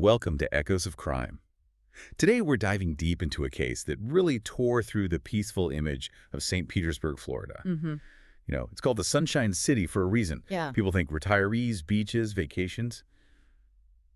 Welcome to Echoes of Crime. Today we're diving deep into a case that really tore through the peaceful image of St. Petersburg, Florida. It's called the Sunshine City for a reason. Yeah. People think retirees, beaches, vacations.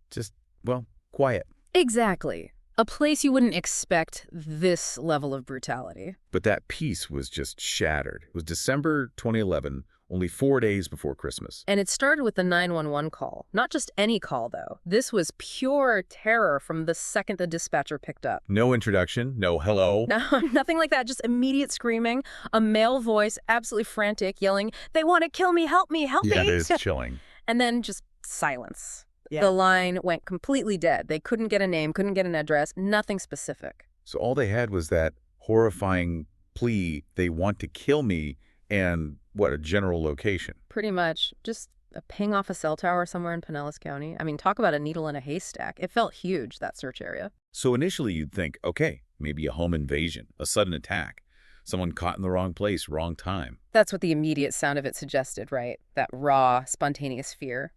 Just, well, quiet. Exactly. A place you wouldn't expect this level of brutality. But that peace was just shattered. It was December 2011, only 4 days before Christmas. And it started with the 911 call. Not just any call, though. This was pure terror from the second the dispatcher picked up. No introduction, no hello. No, nothing like that. Just immediate screaming, a male voice, absolutely frantic, yelling, "They want to kill me! Help me! Help me!" Yeah, it is chilling. And then just silence. Yeah. The line went completely dead. They couldn't get a name, couldn't get an address, nothing specific. So all they had was that horrifying plea, they want to kill me, and a general location. Pretty much just a ping off a cell tower somewhere in Pinellas County. I mean, talk about a needle in a haystack. It felt huge, that search area. So initially you'd think, okay, maybe a home invasion, a sudden attack, someone caught in the wrong place, wrong time. That's what the immediate sound of it suggested, right? That raw, spontaneous fear.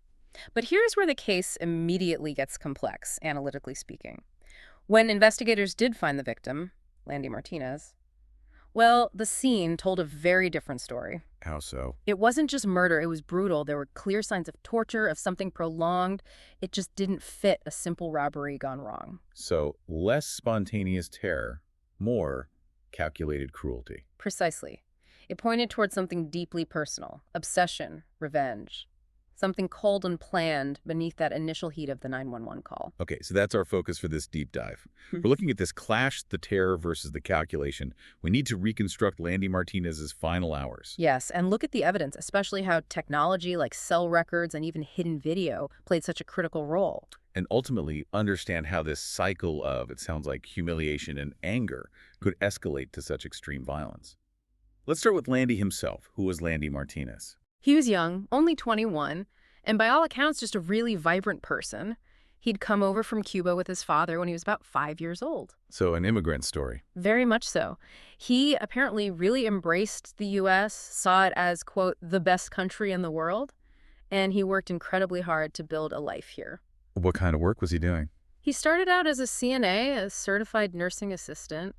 But here's where the case immediately gets complex, analytically speaking. When investigators did find the victim, Landy Martinez, well, the scene told a very different story. How so? It wasn't just murder, it was brutal. There were clear signs of torture, of something prolonged. It just didn't fit a simple robbery gone wrong. So less spontaneous terror, more calculated cruelty. Precisely. It pointed towards something deeply personal, obsession, revenge. Something cold and planned beneath that initial heat of the 911 call. Okay, so that's our focus for this deep dive. We're looking at this clash, the terror versus the calculation. We need to reconstruct Landy Martinez's final hours. Yes, and look at the evidence, especially how technology like cell records and even hidden video played such a critical role. And ultimately understand how this cycle of, it sounds like, humiliation and anger could escalate to such extreme violence. Let's start with Landy himself. Who was Landy Martinez? He was young, only 21, and by all accounts just a really vibrant person. He'd come over from Cuba with his father when he was about 5 years old. So an immigrant story. Very much so. He apparently really embraced the U.S., saw it as, quote, the best country in the world, and he worked incredibly hard to build a life here. What kind of work was he doing? He started out as a CNA, a certified nursing assistant,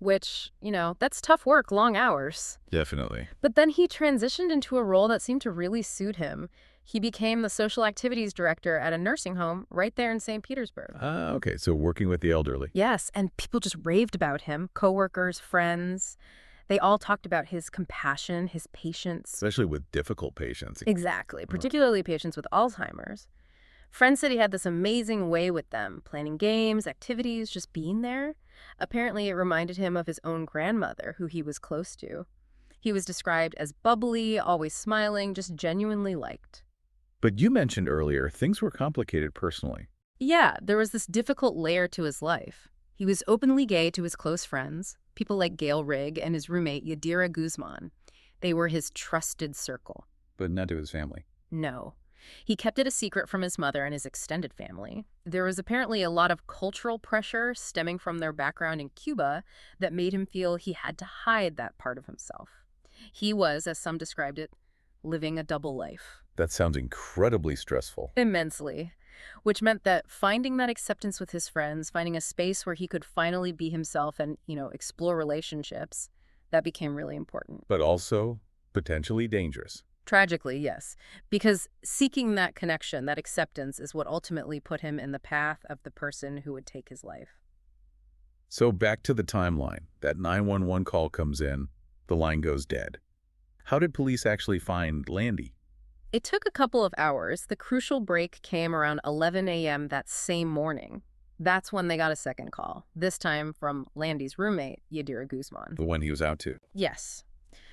which, that's tough work, long hours. Definitely. But then he transitioned into a role that seemed to really suit him. He became the social activities director at a nursing home right there in St. Petersburg. Okay, so working with the elderly. Yes, and people just raved about him, coworkers, friends. They all talked about his compassion, his patience. Especially with difficult patients. Exactly, particularly patients with Alzheimer's. Friends said he had this amazing way with them, planning games, activities, just being there. Apparently, it reminded him of his own grandmother, who he was close to. He was described as bubbly, always smiling, just genuinely liked. But you mentioned earlier, things were complicated personally. Yeah, there was this difficult layer to his life. He was openly gay to his close friends, people like Gail Rigg and his roommate Yadira Guzman. They were his trusted circle. But not to his family. No. He kept it a secret from his mother and his extended family. There was apparently a lot of cultural pressure stemming from their background in Cuba that made him feel he had to hide that part of himself. He was, as some described it, living a double life. That sounds incredibly stressful. Immensely. Which meant that finding that acceptance with his friends, finding a space where he could finally be himself and, explore relationships, that became really important. But also potentially dangerous. Tragically, yes, because seeking that connection, that acceptance, is what ultimately put him in the path of the person who would take his life. So back to the timeline. That 911 call comes in, the line goes dead. How did police actually find Landy? It took a couple of hours. The crucial break came around 11 a.m. that same morning. That's when they got a second call, this time from Landy's roommate, Yadira Guzman. The one he was out to. Yes.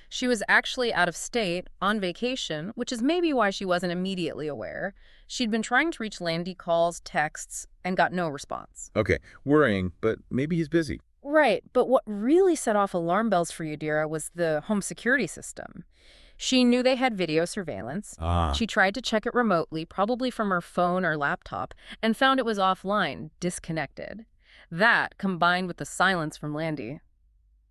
She was actually out of state, on vacation, which is maybe why she wasn't immediately aware. She'd been trying to reach Landy, calls, texts, and got no response. Okay, worrying, but maybe he's busy. Right, but what really set off alarm bells for Yadira was the home security system. She knew they had video surveillance. She tried to check it remotely, probably from her phone or laptop, and found it was offline, disconnected. That, combined with the silence from Landy,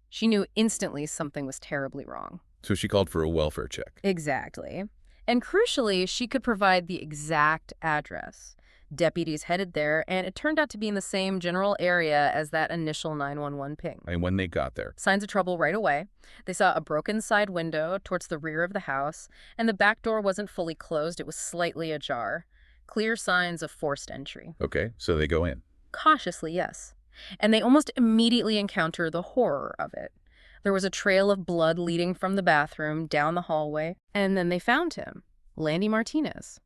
she knew instantly something was terribly wrong. So she called for a welfare check. Exactly. And crucially, she could provide the exact address. Deputies headed there, and it turned out to be in the same general area as that initial 911 ping. And when they got there? Signs of trouble right away. They saw a broken side window towards the rear of the house, and the back door wasn't fully closed. It was slightly ajar. Clear signs of forced entry. Okay, so they go in. Cautiously, yes. And they almost immediately encounter the horror of it. There was a trail of blood leading from the bathroom down the hallway, and then they found him, Landy Martinez.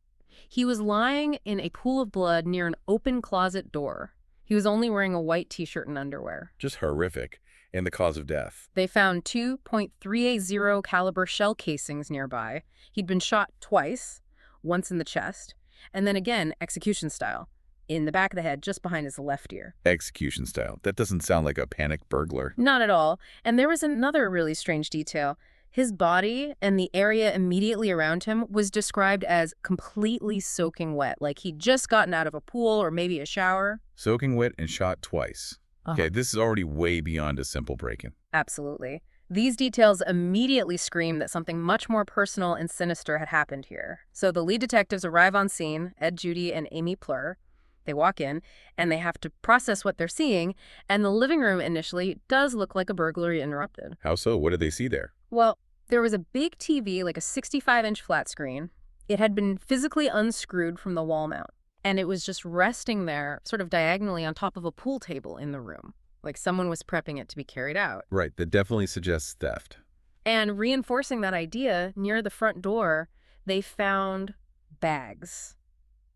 He was lying in a pool of blood near an open closet door. He was only wearing a white t-shirt and underwear. Just horrific. And the cause of death? They found 2.380 caliber shell casings nearby. He'd been shot twice, once in the chest, and then again, execution style, in the back of the head, just behind his left ear. Execution style. That doesn't sound like a panicked burglar. Not at all. And there was another really strange detail. His body and the area immediately around him was described as completely soaking wet, like he'd just gotten out of a pool or maybe a shower. Soaking wet and shot twice. Okay, this is already way beyond a simple break-in. Absolutely. These details immediately scream that something much more personal and sinister had happened here. So the lead detectives arrive on scene, Ed Judy and Amy Plur. They walk in, and they have to process what they're seeing, and the living room initially does look like a burglary interrupted. How so? What did they see there? Well, there was a big TV, like a 65-inch flat screen. It had been physically unscrewed from the wall mount, and it was just resting there, sort of diagonally on top of a pool table in the room, like someone was prepping it to be carried out. Right, that definitely suggests theft. And reinforcing that idea, near the front door, they found bags.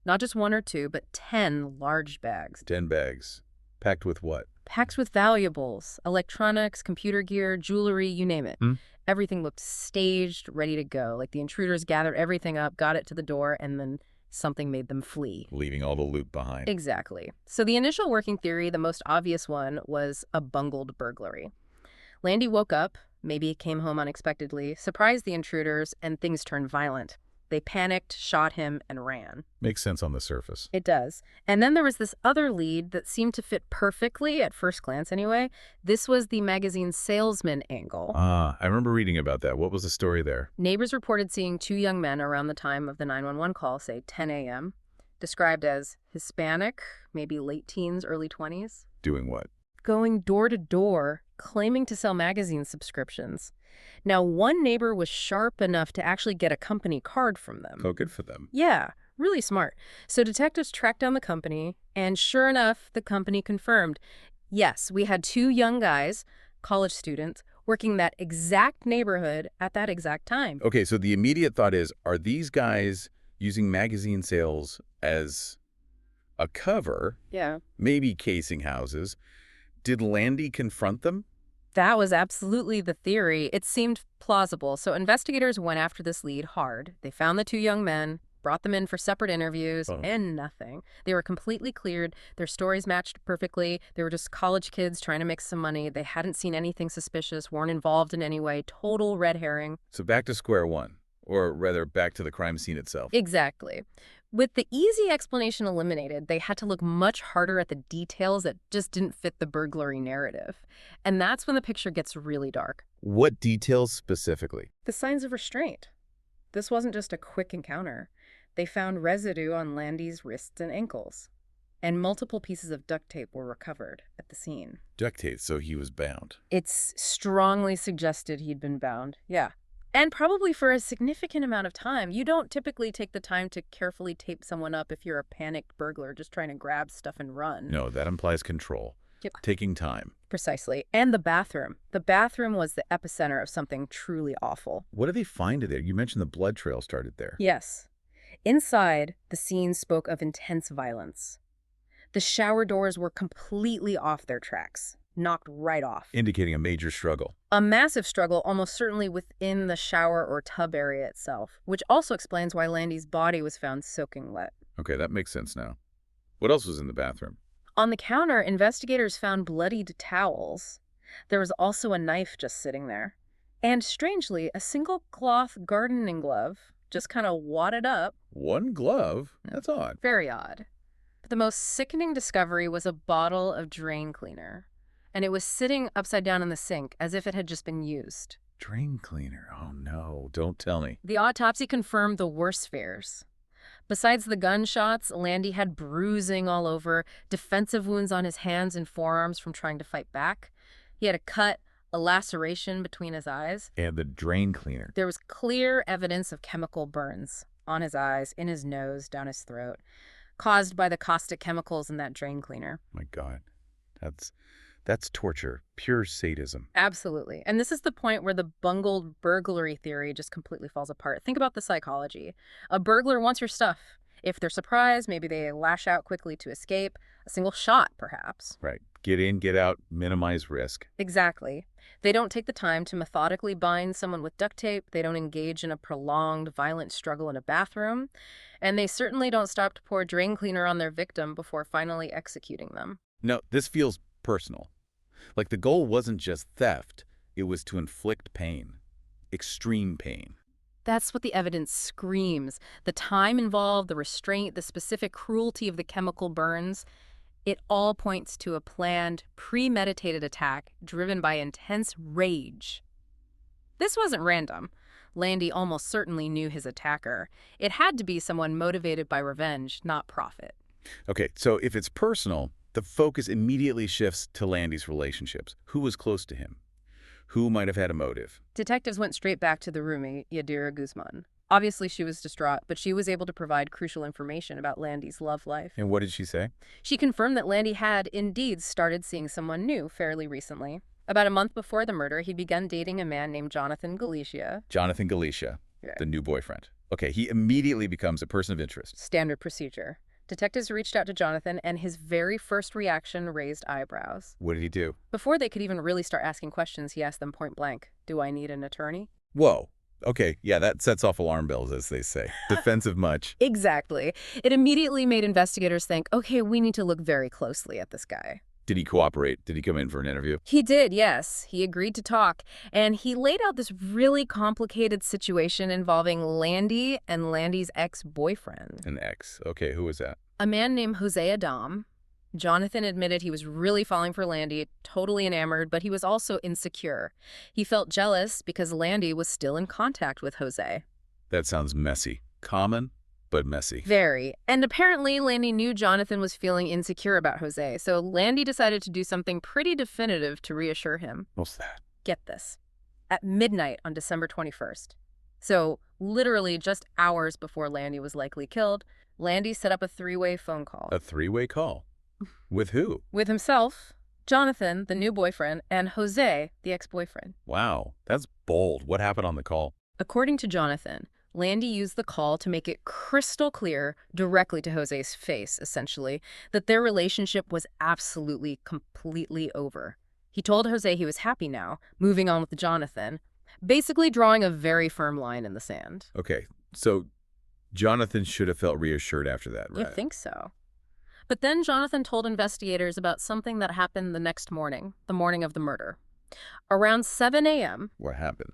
Not just one or two, but 10 large bags. 10 bags. Packed with what? Packed with valuables, electronics, computer gear, jewelry, you name it. Everything looked staged, ready to go. Like the intruders gathered everything up, got it to the door, and then something made them flee. Leaving all the loot behind. Exactly. So the initial working theory, the most obvious one, was a bungled burglary. Landy woke up, maybe came home unexpectedly, surprised the intruders, and things turned violent. They panicked, shot him, and ran. Makes sense on the surface. It does. And then there was this other lead that seemed to fit perfectly, at first glance anyway. This was the magazine salesman angle. I remember reading about that. What was the story there? Neighbors reported seeing two young men around the time of the 911 call, say 10 a.m., described as Hispanic, maybe late teens, early 20s. Doing what? Going door to door, claiming to sell magazine subscriptions. Now, one neighbor was sharp enough to actually get a company card from them. Oh, good for them. Yeah, really smart. So detectives tracked down the company, and sure enough, the company confirmed, yes, we had two young guys, college students, working that exact neighborhood at that exact time. Okay, so the immediate thought is, are these guys using magazine sales as a cover? Yeah. Maybe casing houses. Did Landy confront them? That was absolutely the theory. It seemed plausible. So investigators went after this lead hard. They found the two young men, brought them in for separate interviews, and nothing. They were completely cleared. Their stories matched perfectly. They were just college kids trying to make some money. They hadn't seen anything suspicious, weren't involved in any way. Total red herring. So back to square one, or rather back to the crime scene itself. Exactly. With the easy explanation eliminated, they had to look much harder at the details that just didn't fit the burglary narrative. And that's when the picture gets really dark. What details specifically? The signs of restraint. This wasn't just a quick encounter. They found residue on Landy's wrists and ankles. And multiple pieces of duct tape were recovered at the scene. Duct tape, so he was bound. It's strongly suggested he'd been bound. Yeah. And probably for a significant amount of time. You don't typically take the time to carefully tape someone up if you're a panicked burglar just trying to grab stuff and run. No, that implies control. Yep. Taking time. Precisely. And the bathroom. The bathroom was the epicenter of something truly awful. What did they find there? You mentioned the blood trail started there. Yes. Inside, the scene spoke of intense violence. The shower doors were completely off their tracks. Knocked right off. Indicating a major struggle. A massive struggle, almost certainly within the shower or tub area itself, which also explains why Landy's body was found soaking wet. Okay, that makes sense now. What else was in the bathroom? On the counter, investigators found bloodied towels. There was also a knife just sitting there. And strangely, a single cloth gardening glove, just kind of wadded up. One glove? That's odd. Very odd. But the most sickening discovery was a bottle of drain cleaner. And it was sitting upside down in the sink, as if it had just been used. Drain cleaner. Oh, no. Don't tell me. The autopsy confirmed the worst fears. Besides the gunshots, Landy had bruising all over, defensive wounds on his hands and forearms from trying to fight back. He had a cut, a laceration between his eyes. And the drain cleaner. There was clear evidence of chemical burns on his eyes, in his nose, down his throat, caused by the caustic chemicals in that drain cleaner. My God. That's torture. Pure sadism. Absolutely. And this is the point where the bungled burglary theory just completely falls apart. Think about the psychology. A burglar wants your stuff. If they're surprised, maybe they lash out quickly to escape. A single shot, perhaps. Right. Get in, get out, minimize risk. Exactly. They don't take the time to methodically bind someone with duct tape. They don't engage in a prolonged, violent struggle in a bathroom. And they certainly don't stop to pour drain cleaner on their victim before finally executing them. No, this feels personal. Like the goal wasn't just theft, it was to inflict pain. Extreme pain. That's what the evidence screams. The time involved, the restraint, the specific cruelty of the chemical burns. It all points to a planned, premeditated attack driven by intense rage. This wasn't random. Landy almost certainly knew his attacker. It had to be someone motivated by revenge, not profit. Okay, so if it's personal, the focus immediately shifts to Landy's relationships. Who was close to him? Who might have had a motive? Detectives went straight back to the roomie, Yadira Guzman. Obviously, she was distraught, but she was able to provide crucial information about Landy's love life. And what did she say? She confirmed that Landy had indeed started seeing someone new fairly recently. About a month before the murder, he'd begun dating a man named Jonathan Galicia. Jonathan Galicia, the new boyfriend. Okay, he immediately becomes a person of interest. Standard procedure. Detectives reached out to Jonathan, and his very first reaction raised eyebrows. What did he do? Before they could even really start asking questions, he asked them point blank, "Do I need an attorney?" Whoa. Okay, yeah, that sets off alarm bells, as they say. Defensive much. Exactly. It immediately made investigators think, okay, we need to look very closely at this guy. Did he cooperate? Did he come in for an interview? He did, yes. He agreed to talk, and he laid out this really complicated situation involving Landy and Landy's ex-boyfriend. An ex. Okay, who was that? A man named Jose Adam. Jonathan admitted he was really falling for Landy, totally enamored, but he was also insecure. He felt jealous because Landy was still in contact with Jose. That sounds messy. Common, but messy. Very. And apparently, Landy knew Jonathan was feeling insecure about Jose, so Landy decided to do something pretty definitive to reassure him. What's that? Get this. At midnight on December 21st, so literally just hours before Landy was likely killed, Landy set up a three-way phone call. A three-way call? With who? With himself, Jonathan, the new boyfriend, and Jose, the ex-boyfriend. Wow, that's bold. What happened on the call? According to Jonathan, Landy used the call to make it crystal clear, directly to Jose's face, essentially, that their relationship was absolutely, completely over. He told Jose he was happy now, moving on with Jonathan, basically drawing a very firm line in the sand. Okay, so Jonathan should have felt reassured after that, right? You think so? But then Jonathan told investigators about something that happened the next morning, the morning of the murder. Around 7 a.m., What happened?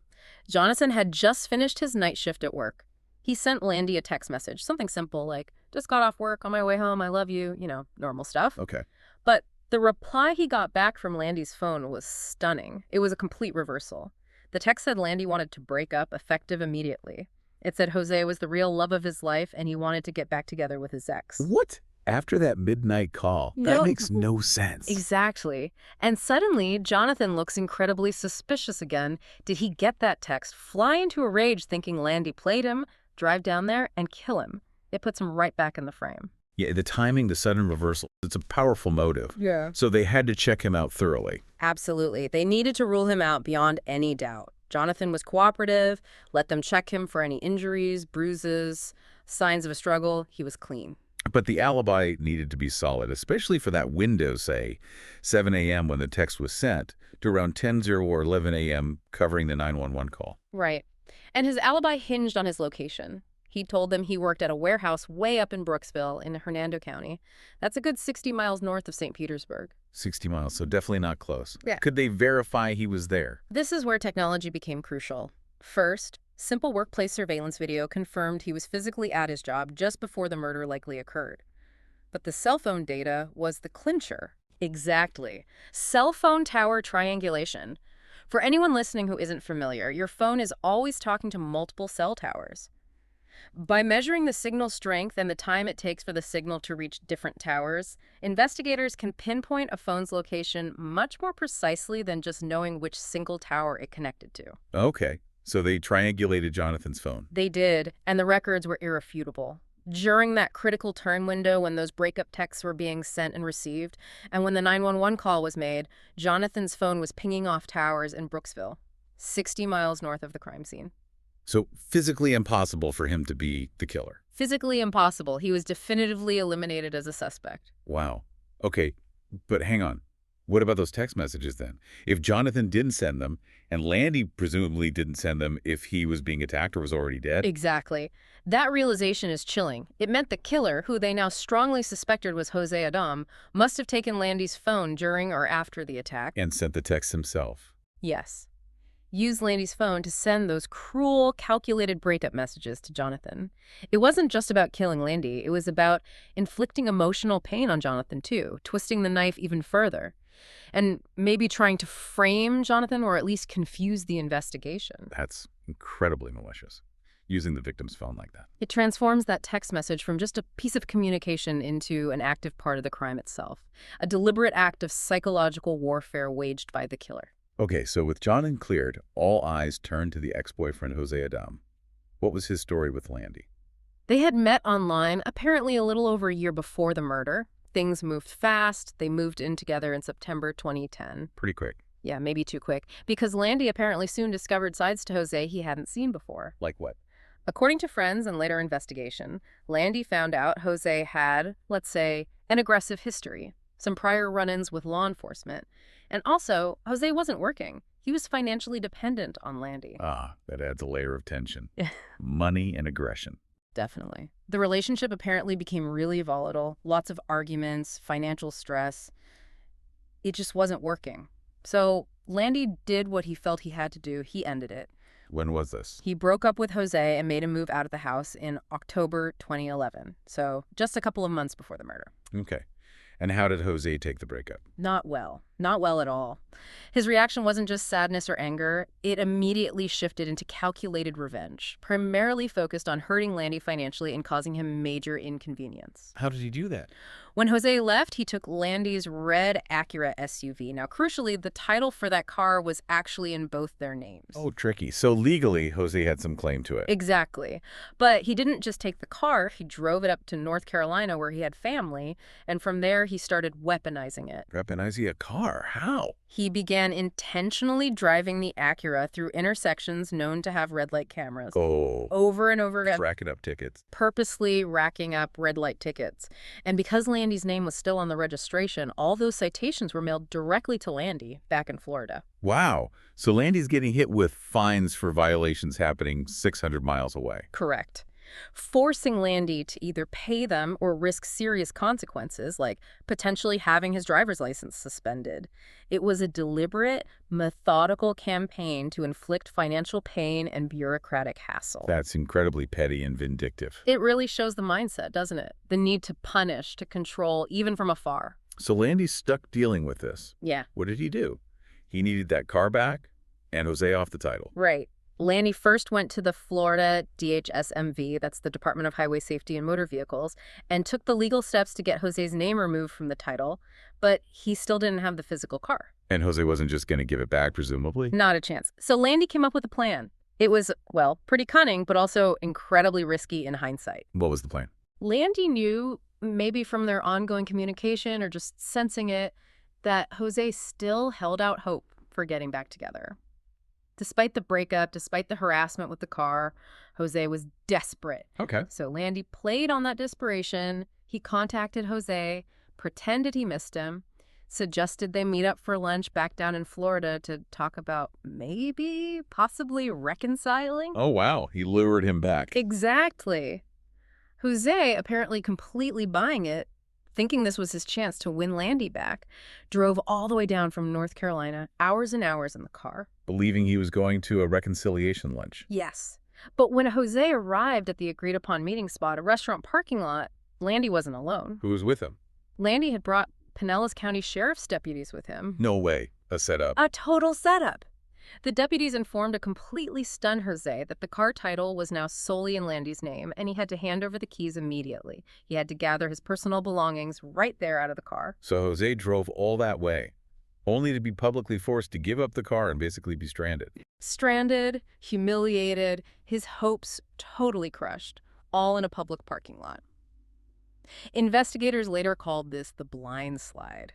Jonathan had just finished his night shift at work. He sent Landy a text message, something simple like, "Just got off work, on my way home, I love you," normal stuff. Okay. But the reply he got back from Landy's phone was stunning. It was a complete reversal. The text said Landy wanted to break up, effective immediately. It said Jose was the real love of his life and he wanted to get back together with his ex. What? After that midnight call? That makes no sense. Exactly. And suddenly, Jonathan looks incredibly suspicious again. Did he get that text, fly into a rage thinking Landy played him, drive down there, and kill him? It puts him right back in the frame. Yeah, the timing, the sudden reversal, it's a powerful motive. Yeah. So they had to check him out thoroughly. Absolutely. They needed to rule him out beyond any doubt. Jonathan was cooperative, let them check him for any injuries, bruises, signs of a struggle. He was clean. But the alibi needed to be solid, especially for that window, say, 7 a.m. when the text was sent, to around 10:00 or 11 a.m. covering the 911 call. Right. And his alibi hinged on his location. He told them he worked at a warehouse way up in Brooksville in Hernando County. That's a good 60 miles north of St. Petersburg. 60 miles, so definitely not close. Yeah. Could they verify he was there? This is where technology became crucial. First, simple workplace surveillance video confirmed he was physically at his job just before the murder likely occurred. But the cell phone data was the clincher. Exactly. Cell phone tower triangulation. For anyone listening who isn't familiar, your phone is always talking to multiple cell towers. By measuring the signal strength and the time it takes for the signal to reach different towers, investigators can pinpoint a phone's location much more precisely than just knowing which single tower it connected to. Okay, so they triangulated Jonathan's phone. They did, and the records were irrefutable. During that critical turn window when those breakup texts were being sent and received, and when the 911 call was made, Jonathan's phone was pinging off towers in Brooksville, 60 miles north of the crime scene. So physically impossible for him to be the killer. Physically impossible. He was definitively eliminated as a suspect. Wow. Okay, but hang on. What about those text messages then? If Jonathan didn't send them, and Landy presumably didn't send them if he was being attacked or was already dead? Exactly. That realization is chilling. It meant the killer, who they now strongly suspected was Jose Adam, must have taken Landy's phone during or after the attack. And sent the text himself. Yes. Used Landy's phone to send those cruel, calculated breakup messages to Jonathan. It wasn't just about killing Landy. It was about inflicting emotional pain on Jonathan, too, twisting the knife even further. And maybe trying to frame Jonathan or at least confuse the investigation. That's incredibly malicious, using the victim's phone like that. It transforms that text message from just a piece of communication into an active part of the crime itself, a deliberate act of psychological warfare waged by the killer. Okay, so with Jonathan cleared, all eyes turned to the ex-boyfriend Jose Adam. What was his story with Landy? They had met online apparently a little over a year before the murder. Things moved fast. They moved in together in September 2010. Pretty quick. Yeah, maybe too quick, because Landy apparently soon discovered sides to Jose he hadn't seen before. Like what? According to friends and later investigation, Landy found out Jose had, let's say, an aggressive history, some prior run-ins with law enforcement. And also, Jose wasn't working. He was financially dependent on Landy. Ah, that adds a layer of tension. Money and aggression. Definitely. The relationship apparently became really volatile, lots of arguments, financial stress. It just wasn't working. So Landy did what he felt he had to do. He ended it. When was this? He broke up with Jose and made him move out of the house in October 2011. So just a couple of months before the murder. Okay. And how did Jose take the breakup? Not well. Not well at all. His reaction wasn't just sadness or anger. It immediately shifted into calculated revenge, primarily focused on hurting Landy financially and causing him major inconvenience. How did he do that? When Jose left, he took Landy's red Acura SUV. Now, crucially, the title for that car was actually in both their names. Oh, tricky. So legally, Jose had some claim to it. Exactly. But he didn't just take the car. He drove it up to North Carolina where he had family, and from there he started weaponizing it. Weaponizing a car? How? He began intentionally driving the Acura through intersections known to have red light cameras. Oh. Over and over again. Racking up tickets. Purposely racking up red light tickets. And because Landy's name was still on the registration, all those citations were mailed directly to Landy back in Florida. Wow. So Landy's getting hit with fines for violations happening 600 miles away. Correct. Forcing Landy to either pay them or risk serious consequences, like potentially having his driver's license suspended. It was a deliberate, methodical campaign to inflict financial pain and bureaucratic hassle. That's incredibly petty and vindictive. It really shows the mindset, doesn't it? The need to punish, to control, even from afar. So Landy's stuck dealing with this. Yeah. What did he do? He needed that car back and Jose off the title. Right. Landy first went to the Florida DHSMV, that's the Department of Highway Safety and Motor Vehicles, and took the legal steps to get Jose's name removed from the title, but he still didn't have the physical car. And Jose wasn't just going to give it back, presumably? Not a chance. So Landy came up with a plan. It was, well, pretty cunning, but also incredibly risky in hindsight. What was the plan? Landy knew, maybe from their ongoing communication or just sensing it, that Jose still held out hope for getting back together. Despite the breakup, despite the harassment with the car, Jose was desperate. Okay. So Landy played on that desperation. He contacted Jose, pretended he missed him, suggested they meet up for lunch back down in Florida to talk about maybe, possibly reconciling. Oh, wow. He lured him back. Exactly. Jose, apparently completely buying it, thinking this was his chance to win Landy back, drove all the way down from North Carolina, hours and hours in the car. Believing he was going to a reconciliation lunch. Yes. But when Jose arrived at the agreed-upon meeting spot, a restaurant parking lot, Landy wasn't alone. Who was with him? Landy had brought Pinellas County Sheriff's deputies with him. No way. A setup. A total setup. The deputies informed a completely stunned Jose that the car title was now solely in Landy's name, and he had to hand over the keys immediately. He had to gather his personal belongings right there out of the car. So Jose drove all that way, only to be publicly forced to give up the car and basically be stranded. Stranded, humiliated, his hopes totally crushed, all in a public parking lot. Investigators later called this the blind slide.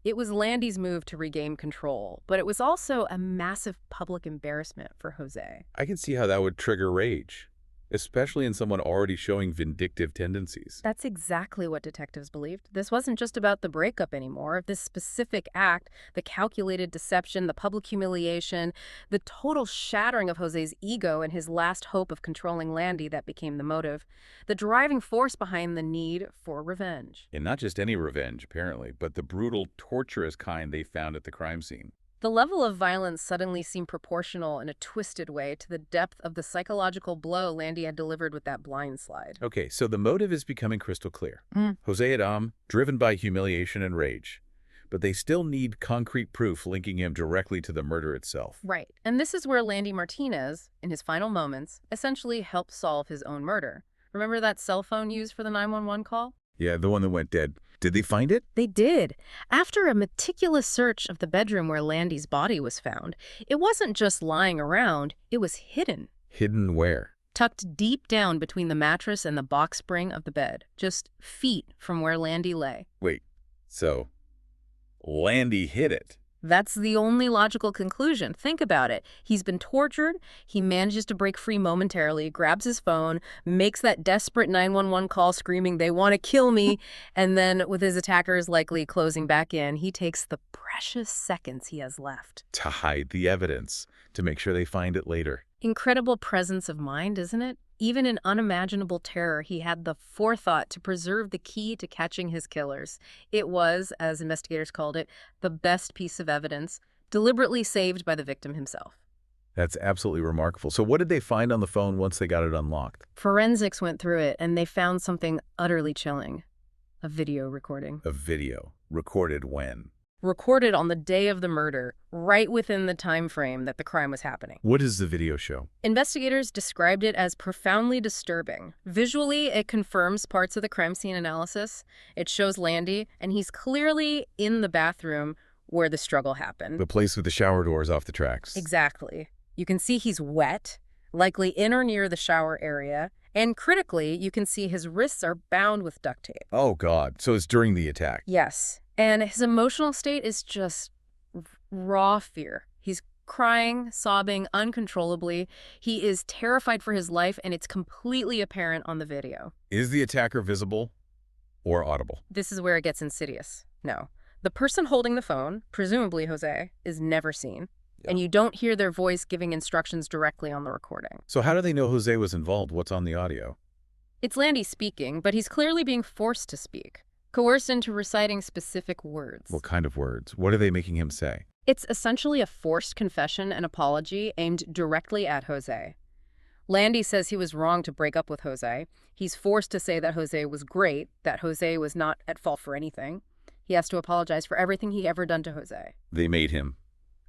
It was Landy's move to regain control, but it was also a massive public embarrassment for Jose. I can see how that would trigger rage, especially in someone already showing vindictive tendencies. That's exactly what detectives believed. This wasn't just about the breakup anymore. This specific act, the calculated deception, the public humiliation, the total shattering of Jose's ego and his last hope of controlling Landy, that became the motive, the driving force behind the need for revenge. And not just any revenge, apparently, but the brutal, torturous kind they found at the crime scene. The level of violence suddenly seemed proportional in a twisted way to the depth of the psychological blow Landy had delivered with that blind slide. Okay, so the motive is becoming crystal clear. Jose Adam, driven by humiliation and rage. But they still need concrete proof linking him directly to the murder itself. Right. And this is where Landy Martinez, in his final moments, essentially helped solve his own murder. Remember that cell phone used for the 911 call? Yeah, the one that went dead. Did they find it? They did. After a meticulous search of the bedroom where Landy's body was found, it wasn't just lying around, it was hidden. Hidden where? Tucked deep down between the mattress and the box spring of the bed, just feet from where Landy lay. Wait, so Landy hid it? That's the only logical conclusion. Think about it. He's been tortured. He manages to break free momentarily, grabs his phone, makes that desperate 911 call screaming, "They want to kill me." And then, with his attackers likely closing back in, he takes the precious seconds he has left to hide the evidence, to make sure they find it later. Incredible presence of mind, isn't it? Even in unimaginable terror, he had the forethought to preserve the key to catching his killers. It was, as investigators called it, the best piece of evidence, deliberately saved by the victim himself. That's absolutely remarkable. So what did they find on the phone once they got it unlocked? Forensics went through it, and they found something utterly chilling. A video recording. A video. Recorded when? Recorded on the day of the murder, right within the time frame that the crime was happening. What does the video show? Investigators described it as profoundly disturbing. Visually, it confirms parts of the crime scene analysis. It shows Landy, and he's clearly in the bathroom where the struggle happened. The place with the shower doors off the tracks. Exactly. You can see he's wet, likely in or near the shower area, and critically, you can see his wrists are bound with duct tape. Oh, God. So it's during the attack. Yes. And his emotional state is just raw fear. He's crying, sobbing uncontrollably. He is terrified for his life, and it's completely apparent on the video. Is the attacker visible or audible? This is where it gets insidious. No. The person holding the phone, presumably Jose, is never seen. Yeah. And you don't hear their voice giving instructions directly on the recording. So how do they know Jose was involved? What's on the audio? It's Landy speaking, but he's clearly being forced to speak. Coerced into reciting specific words. What kind of words? What are they making him say? It's essentially a forced confession and apology aimed directly at Jose. Landy says he was wrong to break up with Jose. He's forced to say that Jose was great, that Jose was not at fault for anything. He has to apologize for everything he ever done to Jose. They made him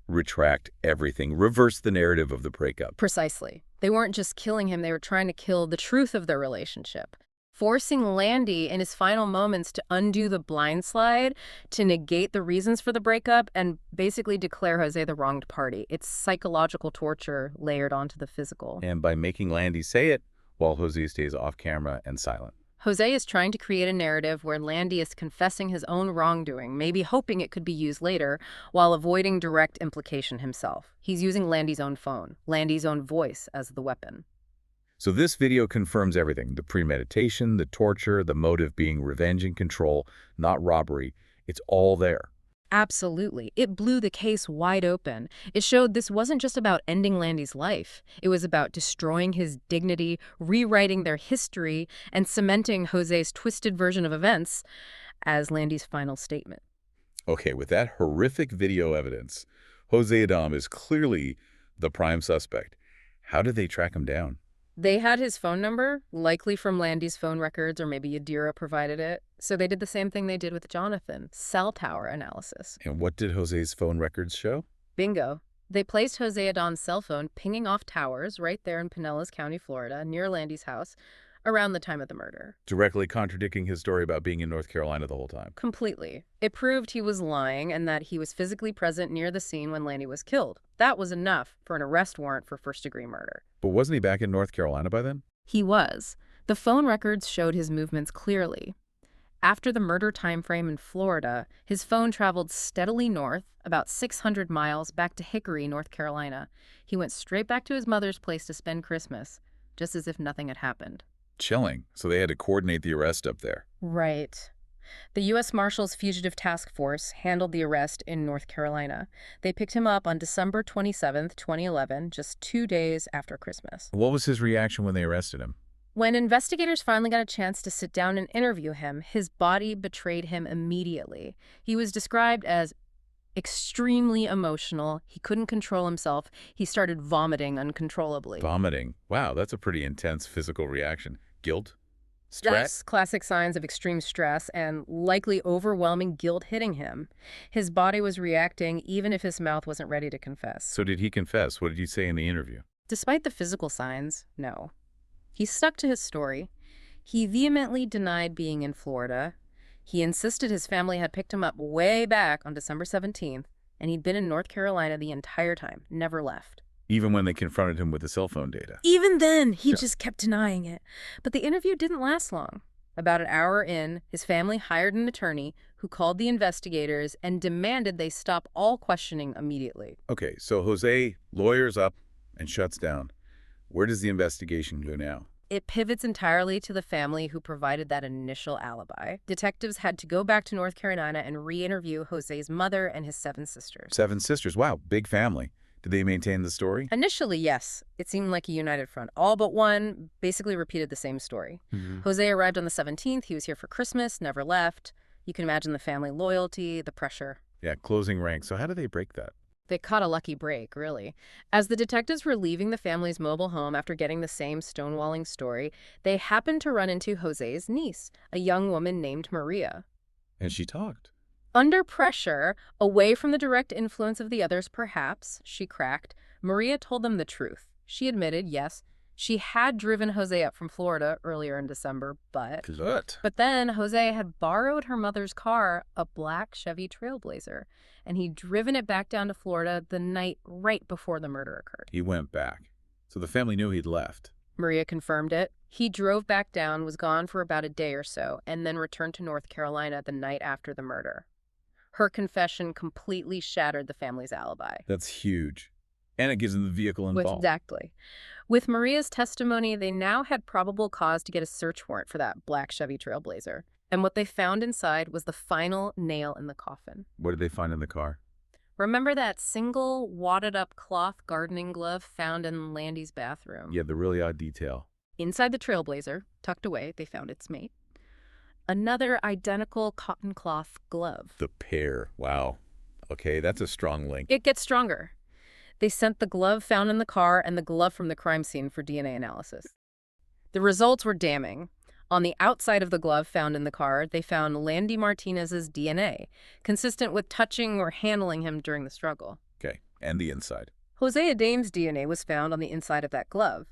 retract everything, reverse the narrative of the breakup. Precisely. They weren't just killing him, they were trying to kill the truth of their relationship. Forcing Landy in his final moments to undo the blind slide, to negate the reasons for the breakup, and basically declare Jose the wronged party. It's psychological torture layered onto the physical. And by making Landy say it, while Jose stays off camera and silent. Jose is trying to create a narrative where Landy is confessing his own wrongdoing, maybe hoping it could be used later, while avoiding direct implication himself. He's using Landy's own phone, Landy's own voice as the weapon. So this video confirms everything, the premeditation, the torture, the motive being revenge and control, not robbery. It's all there. Absolutely. It blew the case wide open. It showed this wasn't just about ending Landy's life. It was about destroying his dignity, rewriting their history, and cementing Jose's twisted version of events as Landy's final statement. Okay, with that horrific video evidence, Jose Adam is clearly the prime suspect. How did they track him down? They had his phone number, likely from Landy's phone records, or maybe Yadira provided it. So they did the same thing they did with Jonathan, cell tower analysis. And what did Jose's phone records show? Bingo. They placed Jose Adon's cell phone pinging off towers right there in Pinellas County, Florida, near Landy's house, around the time of the murder. Directly contradicting his story about being in North Carolina the whole time. Completely. It proved he was lying and that he was physically present near the scene when Landy was killed. That was enough for an arrest warrant for first-degree murder. But wasn't he back in North Carolina by then? He was. The phone records showed his movements clearly. After the murder timeframe in Florida, his phone traveled steadily north, about 600 miles, back to Hickory, North Carolina. He went straight back to his mother's place to spend Christmas, just as if nothing had happened. Chilling. So they had to coordinate the arrest up there. Right. The U.S. Marshals Fugitive Task Force handled the arrest in North Carolina. They picked him up on December 27, 2011, just 2 days after Christmas. What was his reaction when they arrested him? When investigators finally got a chance to sit down and interview him, his body betrayed him immediately. He was described as extremely emotional. He couldn't control himself. He started vomiting uncontrollably. Vomiting. Wow, that's a pretty intense physical reaction. Guilt? Stress? That's classic signs of extreme stress and likely overwhelming guilt hitting him. His body was reacting even if his mouth wasn't ready to confess. So did he confess? What did he say in the interview? Despite the physical signs, no. He stuck to his story. He vehemently denied being in Florida. He insisted his family had picked him up way back on December 17th, and he'd been in North Carolina the entire time, never left. Even when they confronted him with the cell phone data? Even then, he just kept denying it. But the interview didn't last long. About an hour in, his family hired an attorney who called the investigators and demanded they stop all questioning immediately. Okay, so Jose lawyers up and shuts down. Where does the investigation go now? It pivots entirely to the family who provided that initial alibi. Detectives had to go back to North Carolina and re-interview Jose's mother and his 7 sisters. 7 sisters. Wow, big family. Did they maintain the story? Initially, yes. It seemed like a united front. All but one basically repeated the same story. Jose arrived on the 17th. He was here for Christmas, never left. You can imagine the family loyalty, the pressure. Yeah, closing ranks. So how did they break that? They caught a lucky break, really. As the detectives were leaving the family's mobile home after getting the same stonewalling story, they happened to run into Jose's niece, a young woman named Maria. And she talked. Under pressure, away from the direct influence of the others perhaps, she cracked, Maria told them the truth. She admitted, yes, she had driven Jose up from Florida earlier in December, but then Jose had borrowed her mother's car, a black Chevy Trailblazer, and he'd driven it back down to Florida the night right before the murder occurred. He went back. So the family knew he'd left. Maria confirmed it. He drove back down, was gone for about a day or so, and then returned to North Carolina the night after the murder. Her confession completely shattered the family's alibi. That's huge. And it gives them the vehicle involved. Exactly. With Maria's testimony, they now had probable cause to get a search warrant for that black Chevy Trailblazer. And what they found inside was the final nail in the coffin. What did they find in the car? Remember that single wadded-up cloth gardening glove found in Landy's bathroom? Yeah, the really odd detail. Inside the Trailblazer, tucked away, they found its mate. Another identical cotton cloth glove. The pair. Wow. Okay, that's a strong link. It gets stronger. They sent the glove found in the car and the glove from the crime scene for DNA analysis. The results were damning. On the outside of the glove found in the car, they found Landy Martinez's DNA, consistent with touching or handling him during the struggle. Okay, and the inside. Jose Adam's DNA was found on the inside of that glove.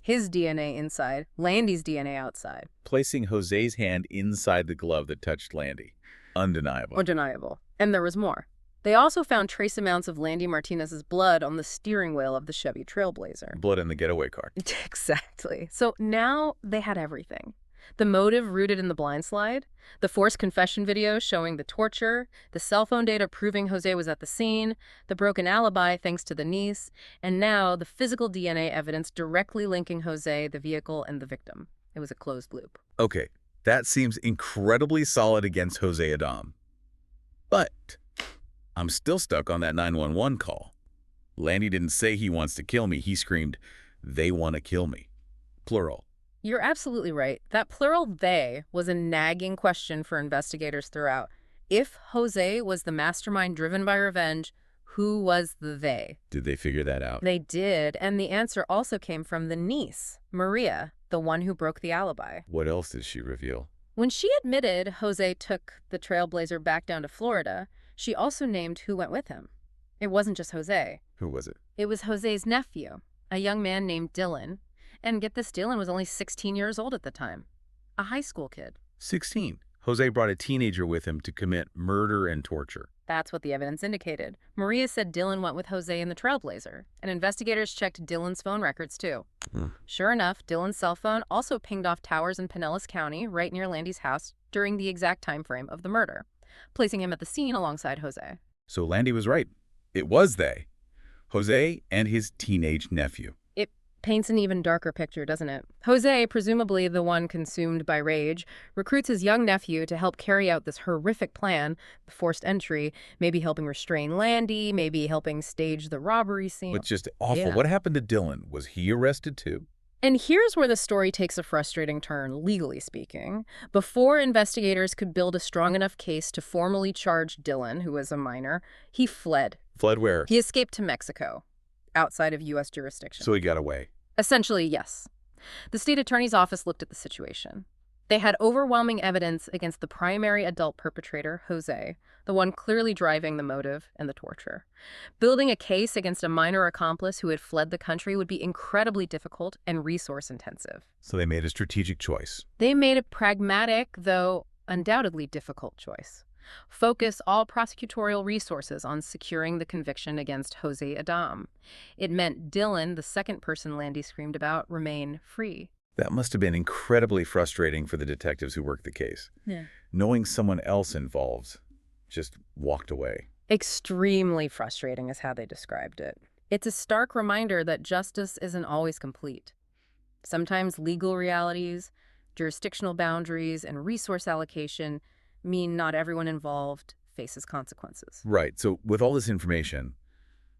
His DNA inside, Landy's DNA outside. Placing Jose's hand inside the glove that touched Landy. Undeniable. Undeniable. And there was more. They also found trace amounts of Landy Martinez's blood on the steering wheel of the Chevy Trailblazer. Blood in the getaway car. Exactly. So now they had everything. The motive rooted in the blind slide, the forced confession video showing the torture, the cell phone data proving Jose was at the scene, the broken alibi thanks to the niece, and now the physical DNA evidence directly linking Jose, the vehicle, and the victim. It was a closed loop. Okay, that seems incredibly solid against Jose Adam. But I'm still stuck on that 911 call. Landy didn't say he wants to kill me. He screamed, "They want to kill me." Plural. You're absolutely right. That plural "they" was a nagging question for investigators throughout. If Jose was the mastermind driven by revenge, who was the they? Did they figure that out? They did, and the answer also came from the niece, Maria, the one who broke the alibi. What else did she reveal? When she admitted Jose took the Trailblazer back down to Florida, she also named who went with him. It wasn't just Jose. Who was it? It was Jose's nephew, a young man named Dylan. And get this, Dylan was only 16 years old at the time. A high school kid. 16. Jose brought a teenager with him to commit murder and torture. That's what the evidence indicated. Maria said Dylan went with Jose in the Trailblazer, and investigators checked Dylan's phone records too. Sure enough, Dylan's cell phone also pinged off towers in Pinellas County, right near Landy's house, during the exact time frame of the murder, placing him at the scene alongside Jose. So Landy was right. It was they. Jose and his teenage nephew. It paints an even darker picture, doesn't it? Jose, presumably the one consumed by rage, recruits his young nephew to help carry out this horrific plan, the forced entry, maybe helping restrain Landy, maybe helping stage the robbery scene. It's just awful. Yeah. What happened to Dylan? Was he arrested too? And here's where the story takes a frustrating turn, legally speaking. Before investigators could build a strong enough case to formally charge Dylan, who was a minor, he fled. Fled where? He escaped to Mexico, outside of U.S. jurisdiction. So he got away. Essentially, yes. The state attorney's office looked at the situation. They had overwhelming evidence against the primary adult perpetrator, Jose, the one clearly driving the motive and the torture. Building a case against a minor accomplice who had fled the country would be incredibly difficult and resource-intensive. So they made a strategic choice. They made a pragmatic, though undoubtedly difficult choice. Focus all prosecutorial resources on securing the conviction against Jose Adam. It meant Dylan, the second person Landy screamed about, remain free. That must have been incredibly frustrating for the detectives who worked the case. Yeah. Knowing someone else involved just walked away. Extremely frustrating is how they described it. It's a stark reminder that justice isn't always complete. Sometimes legal realities, jurisdictional boundaries, and resource allocation mean not everyone involved faces consequences. Right. So with all this information,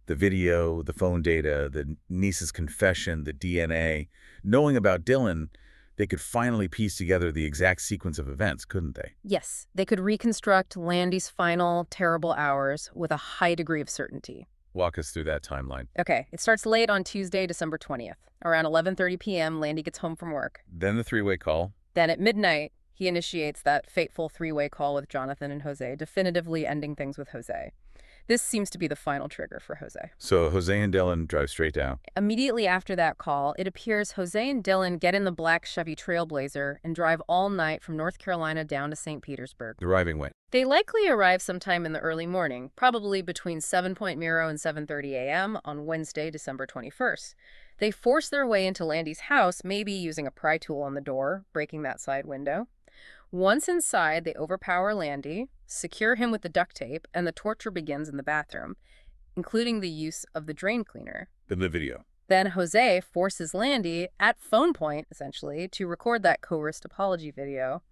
the video, the phone data, the niece's confession, the DNA, knowing about Dylan, they could finally piece together the exact sequence of events, couldn't they? Yes, they could reconstruct Landy's final terrible hours with a high degree of certainty. Walk us through that timeline. Okay, it starts late on Tuesday, December 20th. Around 11:30 p.m., Landy gets home from work. Then the three-way call. Then at midnight, he initiates that fateful three-way call with Jonathan and Jose, definitively ending things with Jose. This seems to be the final trigger for Jose. So Jose and Dylan drive straight down. Immediately after that call, it appears Jose and Dylan get in the black Chevy Trailblazer and drive all night from North Carolina down to St. Petersburg. Arriving when? They likely arrive sometime in the early morning, probably between 7:00 and 7:30 a.m. on Wednesday, December 21st. They force their way into Landy's house, maybe using a pry tool on the door, breaking that side window. Once inside, they overpower Landy, secure him with the duct tape, and the torture begins in the bathroom, including the use of the drain cleaner. In the video. Then Jose forces Landy, at phone point, essentially, to record that coerced apology video.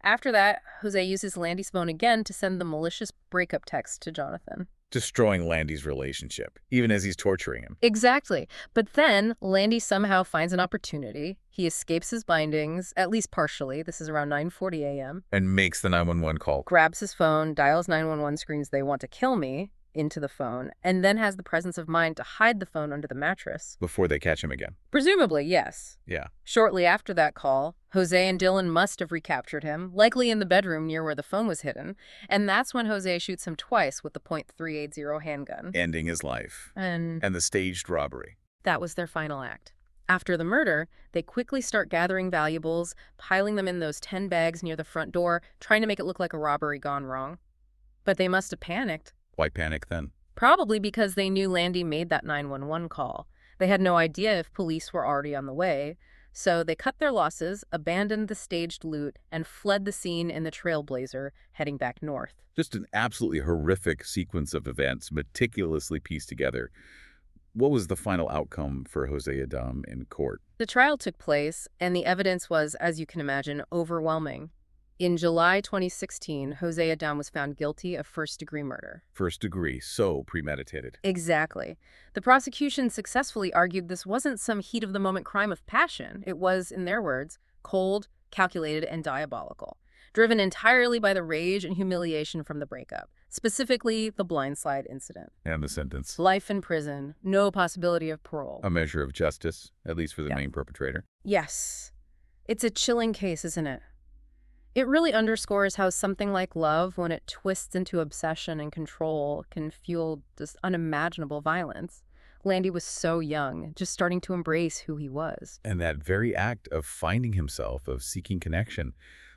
After that, Jose uses Landy's phone again to send the malicious breakup text to Jonathan. Destroying Landy's relationship, even as he's torturing him. Exactly. But then Landy somehow finds an opportunity. He escapes his bindings, at least partially. This is around 9:40 a.m. And makes the 911 call. Grabs his phone, dials 911, screams, "They want to kill me," into the phone, and then has the presence of mind to hide the phone under the mattress. Before they catch him again. Presumably, yes. Yeah. Shortly after that call, Jose and Dylan must have recaptured him, likely in the bedroom near where the phone was hidden, and that's when Jose shoots him twice with the .380 handgun. Ending his life. And the staged robbery. that was their final act. After the murder, they quickly start gathering valuables, piling them in those 10 bags near the front door, trying to make it look like a robbery gone wrong. But they must have panicked. Why panic then? Probably because they knew Landy made that 911 call. They had no idea if police were already on the way, so they cut their losses, abandoned the staged loot, and fled the scene in the Trailblazer, heading back north. Just an absolutely horrific sequence of events, meticulously pieced together. What was the final outcome for Jose Adam in court? The trial took place, and the evidence was, as you can imagine, overwhelming. In July 2016, Jose Adam was found guilty of first-degree murder. First degree, so premeditated. Exactly. The prosecution successfully argued this wasn't some heat-of-the-moment crime of passion. It was, in their words, cold, calculated, and diabolical, driven entirely by the rage and humiliation from the breakup, specifically the blindside incident. And the sentence? Life in prison, no possibility of parole. A measure of justice, at least for the main perpetrator. Yes. It's a chilling case, isn't it? It really underscores how something like love, when it twists into obsession and control, can fuel just unimaginable violence. Landy was so young, just starting to embrace who he was. And that very act of finding himself, of seeking connection,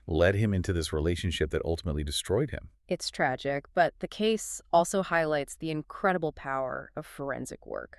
led him into this relationship that ultimately destroyed him. It's tragic, but the case also highlights the incredible power of forensic work.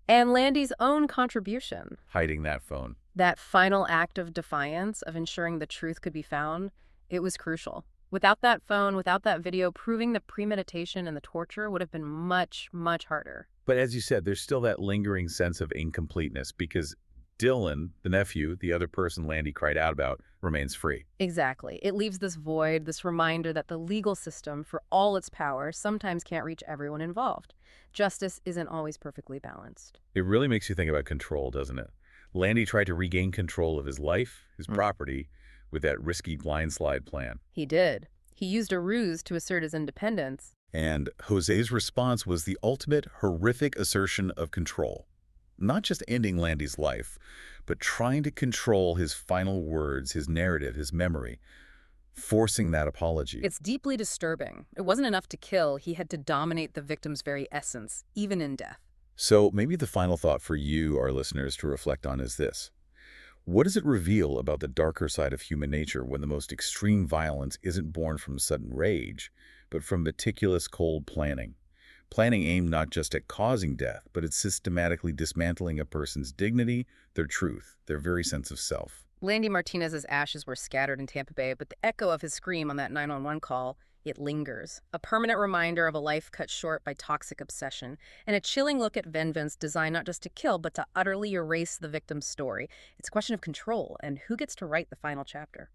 And Landy's own contribution. Hiding that phone. That final act of defiance, of ensuring the truth could be found, it was crucial. Without that phone, without that video, proving the premeditation and the torture would have been much, much harder. But as you said, there's still that lingering sense of incompleteness because Dylan, the nephew, the other person Landy cried out about, remains free. Exactly. It leaves this void, this reminder that the legal system, for all its power, sometimes can't reach everyone involved. Justice isn't always perfectly balanced. It really makes you think about control, doesn't it? Landy tried to regain control of his life, his property, with that risky blindside plan. He did. He used a ruse to assert his independence. And Jose's response was the ultimate horrific assertion of control. Not just ending Landy's life, but trying to control his final words, his narrative, his memory, forcing that apology. It's deeply disturbing. It wasn't enough to kill. He had to dominate the victim's very essence, even in death. So maybe the final thought for you, our listeners, to reflect on is this. What does it reveal about the darker side of human nature when the most extreme violence isn't born from sudden rage, but from meticulous, cold planning? Planning aimed not just at causing death, but at systematically dismantling a person's dignity, their truth, their very sense of self. Landy Martinez's ashes were scattered in Tampa Bay, but the echo of his scream on that 911 call, it lingers. A permanent reminder of a life cut short by toxic obsession, and a chilling look at vengeance designed not just to kill, but to utterly erase the victim's story. It's a question of control and who gets to write the final chapter.